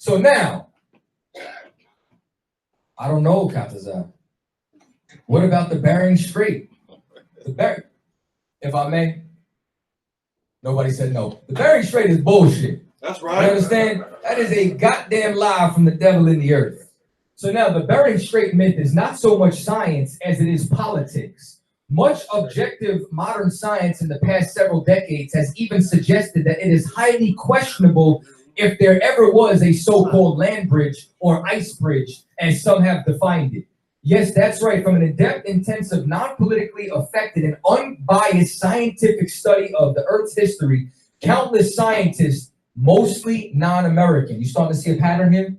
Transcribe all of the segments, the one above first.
So now, I don't know, Chaataza. What about the Bering Strait? If I may. Nobody said no. The Bering Strait is bullshit. That's right. You understand? That is a goddamn lie from the devil in the earth. So now the Bering Strait myth is not so much science as it is politics. Much objective modern science in the past several decades has even suggested that it is highly questionable if there ever was a so-called land bridge or ice bridge, as some have defined it. Yes, that's right. From an in-depth, intensive, non-politically affected, and unbiased scientific study of the Earth's history, countless scientists, mostly non-American, you starting to see a pattern here?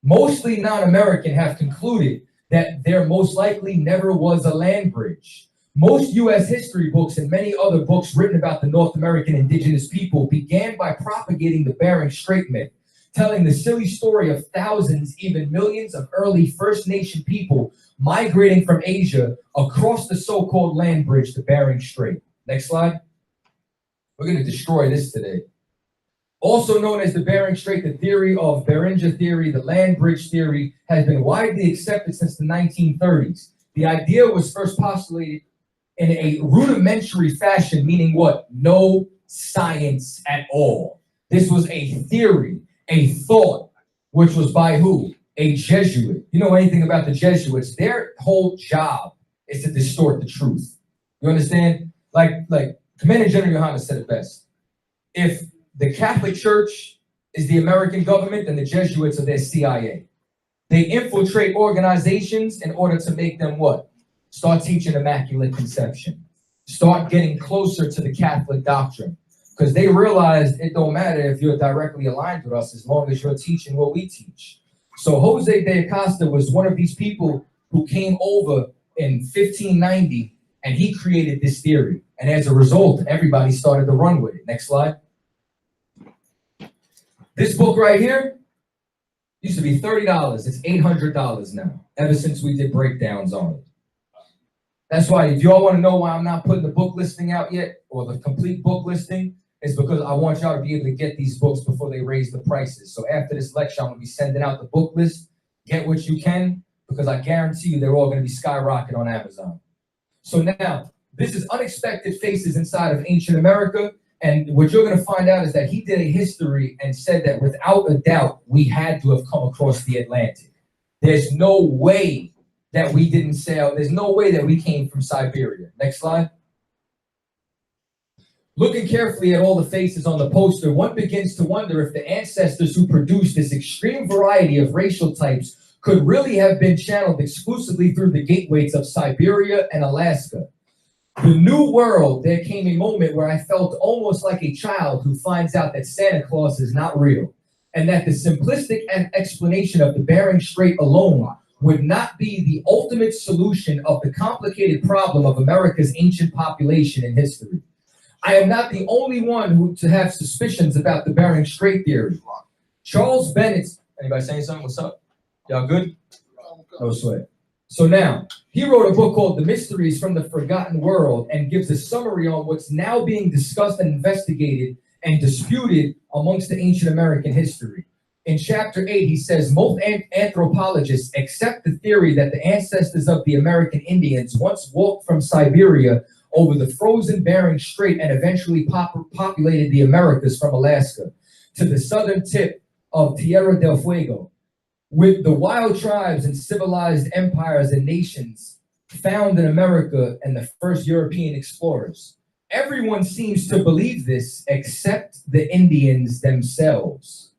Mostly non-American have concluded that there most likely never was a land bridge. Most U.S. history books and many other books written about the North American indigenous people began by propagating the Bering Strait myth, telling the silly story of thousands, even millions of early First Nation people migrating from Asia across the so-called land bridge, the Bering Strait. Next slide. We're going to destroy this today. Also known as the Bering Strait, the theory of Beringer theory, the land bridge theory, has been widely accepted since the 1930s. The idea was first postulated in a rudimentary fashion, meaning what? No science at all. This was a theory, a thought, which was by who? A Jesuit. You know anything about the Jesuits? Their whole job is to distort the truth. You understand? Like Commander General Yohanna said it best. If the Catholic Church is the American government, then the Jesuits are their CIA. They infiltrate organizations in order to make them what? Start teaching Immaculate Conception. Start getting closer to the Catholic doctrine. Because they realized it don't matter if you're directly aligned with us as long as you're teaching what we teach. So Jose de Acosta was one of these people who came over in 1590 and he created this theory. And as a result, everybody started to run with it. Next slide. This book right here used to be $30. It's $800 now, ever since we did breakdowns on it. That's why if y'all want to know why I'm not putting the book listing out yet, or the complete book listing, it's because I want y'all to be able to get these books before they raise the prices. So after this lecture, I'm going to be sending out the book list. Get what you can, because I guarantee you they're all going to be skyrocketed on Amazon. So now, this is Unexpected Faces Inside of Ancient America. And what you're going to find out is that he did a history and said that without a doubt, we had to have come across the Atlantic. There's no way that we didn't sail. There's no way that we came from Siberia. Next slide. Looking carefully at all the faces on the poster, one begins to wonder if the ancestors who produced this extreme variety of racial types could really have been channeled exclusively through the gateways of Siberia and Alaska. The New World, there came a moment where I felt almost like a child who finds out that Santa Claus is not real, and that the simplistic explanation of the Bering Strait alone would not be the ultimate solution of the complicated problem of America's ancient population and history. I am not the only one to have suspicions about the Bering Strait theory. Charles Bennett, anybody saying something? What's up? Y'all good? No sweat. So now, he wrote a book called The Mysteries from the Forgotten World and gives a summary on what's now being discussed and investigated and disputed amongst the ancient American history. In chapter 8, he says, most anthropologists accept the theory that the ancestors of the American Indians once walked from Siberia over the frozen Bering Strait and eventually populated the Americas from Alaska to the southern tip of Tierra del Fuego. With the wild tribes and civilized empires and nations found in America and the first European explorers. Everyone seems to believe this except the Indians themselves.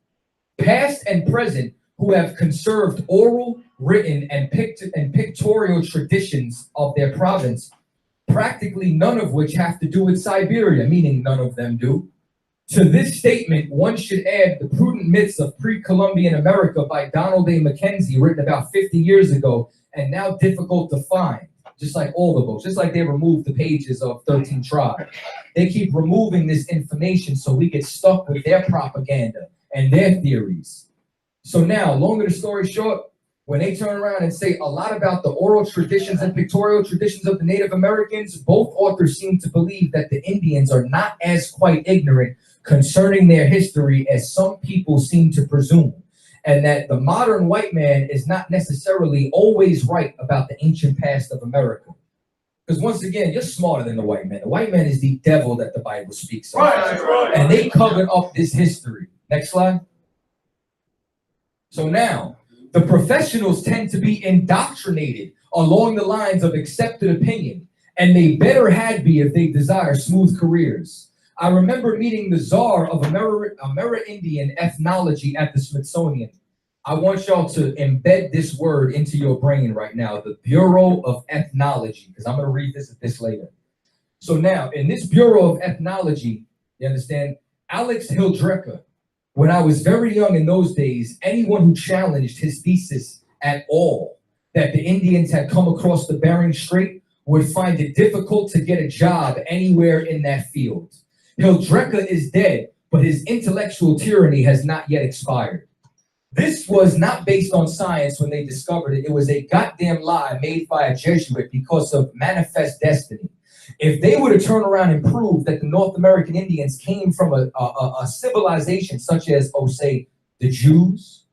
Past and present, who have conserved oral, written, and pictorial traditions of their province, practically none of which have to do with Siberia, meaning none of them do. To this statement, one should add The Prudent Myths of Pre-Columbian America by Donald A. Mackenzie, written about 50 years ago, and now difficult to find, just like all the books, just like they removed the pages of 13 Tribes. They keep removing this information so we get stuck with their propaganda and their theories. So now, longer the story short, when they turn around and say a lot about the oral traditions and pictorial traditions of the Native Americans, both authors seem to believe that the Indians are not as quite ignorant concerning their history as some people seem to presume. and that the modern white man is not necessarily always right about the ancient past of America. Because once again, you're smarter than the white man. The white man is the devil that the Bible speaks of. Right. And they covered up this history. Next slide. So now, the professionals tend to be indoctrinated along the lines of accepted opinion, and they better had be if they desire smooth careers. I remember meeting the czar of Amerindian ethnology at the Smithsonian. I want y'all to embed this word into your brain right now, the Bureau of Ethnology, because I'm going to revisit this later. So now, in this Bureau of Ethnology, you understand, Alex Hildrecker, when I was very young in those days, anyone who challenged his thesis at all, that the Indians had come across the Bering Strait, would find it difficult to get a job anywhere in that field. Hildrecker is dead, but his intellectual tyranny has not yet expired. This was not based on science when they discovered it. It was a goddamn lie made by a Jesuit because of manifest destiny. If they were to turn around and prove that the North American Indians came from a civilization such as, oh, say, the Jews,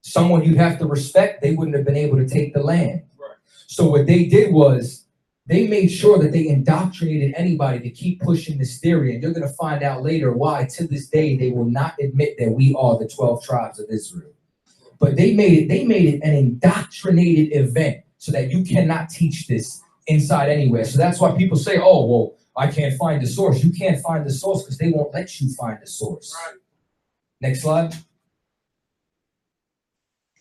someone you'd have to respect, they wouldn't have been able to take the land. Right. So what they did was they made sure that they indoctrinated anybody to keep pushing this theory. And you're going to find out later why, to this day, they will not admit that we are the 12 tribes of Israel. But they made it an indoctrinated event so that you cannot teach this inside anywhere. So that's why people say, oh, well, I can't find the source. You can't find the source because they won't let you find the source. Right. Next slide.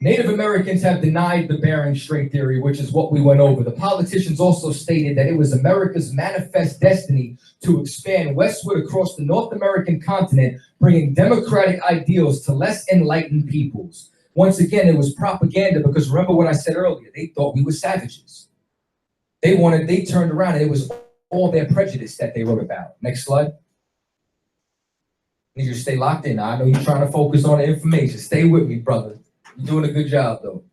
Native Americans have denied the Bering Strait theory, which is what we went over. The politicians also stated that it was America's manifest destiny to expand westward across the North American continent, bringing democratic ideals to less enlightened peoples. Once again, it was propaganda because remember what I said earlier, they thought we were savages. They turned around and it was all their prejudice that they wrote about. Next slide. I need you to stay locked in. I know you're trying to focus on the information. Stay with me, brother. You're doing a good job, though.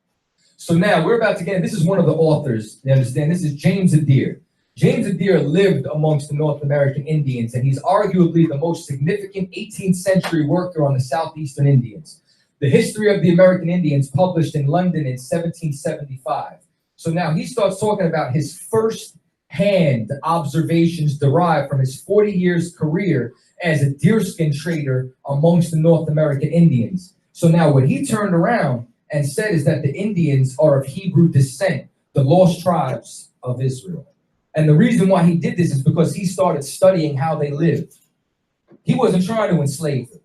So now we're about to get in. This is one of the authors. You understand? This is James Adair. James Adair lived amongst the North American Indians, and he's arguably the most significant 18th century worker on the Southeastern Indians. The History of the American Indians, published in London in 1775. So now he starts talking about his first-hand observations derived from his 40 years career as a deerskin trader amongst the North American Indians. So now what he turned around and said is that the Indians are of Hebrew descent, the lost tribes of Israel. And the reason why he did this is because he started studying how they lived. He wasn't trying to enslave them.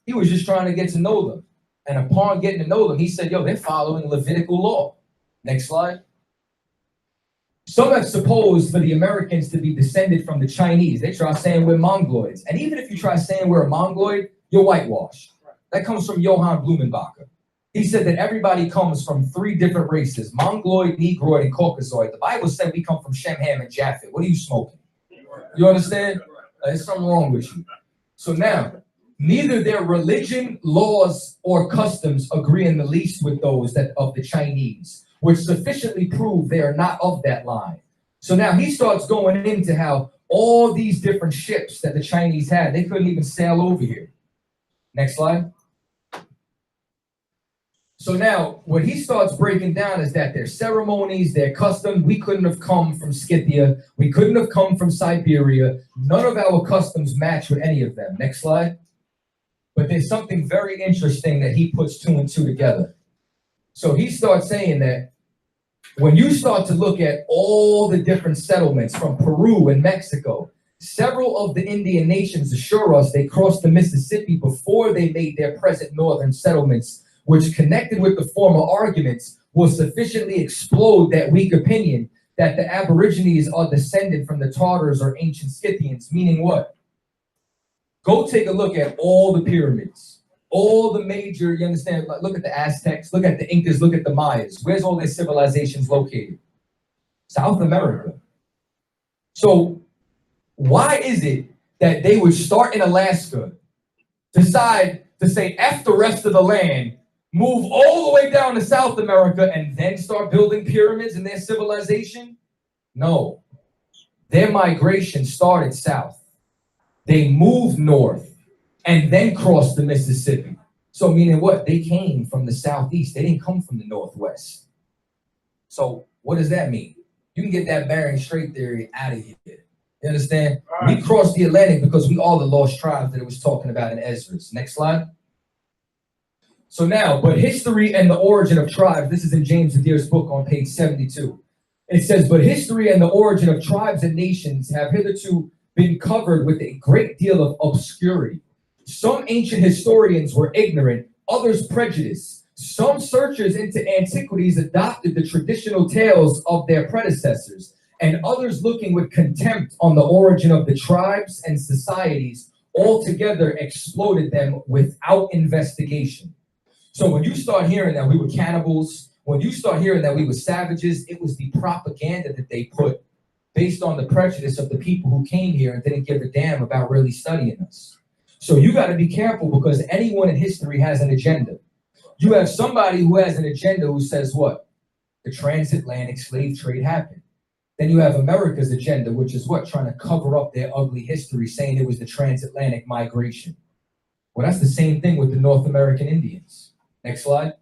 He was just trying to get to know them. And upon getting to know them, he said, yo, they're following Levitical law. Next slide. Some have supposed for the Americans to be descended from the Chinese. They try saying we're Mongoloids. And even if you try saying we're a Mongoloid, you're whitewashed. That comes from Johann Blumenbacher. He said that everybody comes from 3 different races, Mongoloid, Negroid, and Caucasoid. The Bible said we come from Shem, Ham, and Japheth. What are you smoking? You understand? There's something wrong with you. So now, neither their religion, laws, or customs agree in the least with those that of the Chinese, which sufficiently prove they are not of that line. So now he starts going into how all these different ships that the Chinese had, they couldn't even sail over here. Next slide. So now what he starts breaking down is that their ceremonies, their customs, we couldn't have come from Scythia. We couldn't have come from Siberia. None of our customs match with any of them. Next slide. But there's something very interesting that he puts 2 and 2 together. So he starts saying that when you start to look at all the different settlements from Peru and Mexico, several of the Indian nations assure us they crossed the Mississippi before they made their present northern settlements, which connected with the former arguments will sufficiently explode that weak opinion that the Aborigines are descended from the Tartars or ancient Scythians, meaning what? Go take a look at all the pyramids, all the major, you understand, look at the Aztecs, look at the Incas, look at the Mayas. Where's all their civilizations located? South America. So why is it that they would start in Alaska, decide to say F the rest of the land, move all the way down to South America, and then start building pyramids in their civilization? No. Their migration started south. They moved north and then crossed the Mississippi. So meaning what? They came from the southeast. They didn't come from the northwest. So what does that mean? You can get that Bering Strait theory out of here. You understand? We crossed the Atlantic because we are the lost tribes that it was talking about in Ezra's. Next slide. So now, but history and the origin of tribes. This is in James Adir's book on page 72. It says, but history and the origin of tribes and nations have hitherto been covered with a great deal of obscurity. Some ancient historians were ignorant, others prejudiced. Some searchers into antiquities adopted the traditional tales of their predecessors, and others looking with contempt on the origin of the tribes and societies altogether exploded them without investigation. So when you start hearing that we were cannibals, when you start hearing that we were savages, it was the propaganda that they put based on the prejudice of the people who came here and didn't give a damn about really studying us. So you got to be careful, because anyone in history has an agenda. You have somebody who has an agenda who says what? The transatlantic slave trade happened. Then you have America's agenda, which is what? Trying to cover up their ugly history, saying it was the transatlantic migration. Well, that's the same thing with the North American Indians. Next slide.